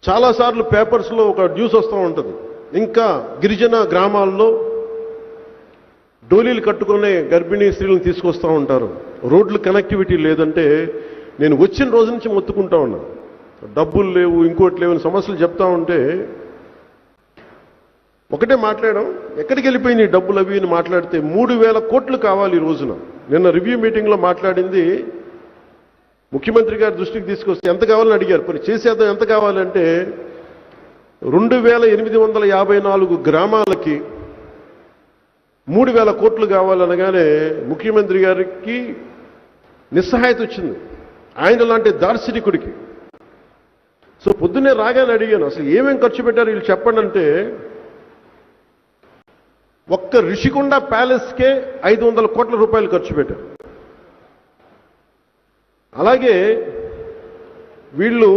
చాలాసార్లు పేపర్స్లో ఒక న్యూస్ వస్తూ ఉంటుంది. ఇంకా గిరిజన గ్రామాల్లో డోలీలు కట్టుకునే గర్భిణీ స్త్రీలను తీసుకొస్తూ ఉంటారు. రోడ్లు కనెక్టివిటీ లేదంటే నేను వచ్చిన రోజు నుంచి మొత్తుకుంటా ఉన్నాను. డబ్బులు లేవు, ఇంకోటి లేవు అని సమస్యలు చెప్తా ఉంటే ఒకటే మాట్లాడడం, ఎక్కడికి వెళ్ళిపోయింది డబ్బులు అవి అని మాట్లాడితే 3,000 కోట్లు కావాలి ఈ రోజున. నిన్న రివ్యూ మీటింగ్లో మాట్లాడింది ముఖ్యమంత్రి గారి దృష్టికి తీసుకొస్తే ఎంత కావాలని అడిగారు. మరి చేసేద్దాం ఎంత కావాలంటే 2,854 గ్రామాలకి 3,000 కోట్లు కావాలనగానే ముఖ్యమంత్రి గారికి నిస్సహాయత వచ్చింది, ఆయన లాంటి దార్శనికుడికి. సో పొద్దున్నే రాగానే అడిగాను, అసలు ఏమేం ఖర్చు పెట్టారు వీళ్ళు చెప్పండి అంటే, ఒక్క రిషికొండ ప్యాలెస్కే 500 కోట్ల రూపాయలు ఖర్చు పెట్టారు. అలాగే వీళ్ళు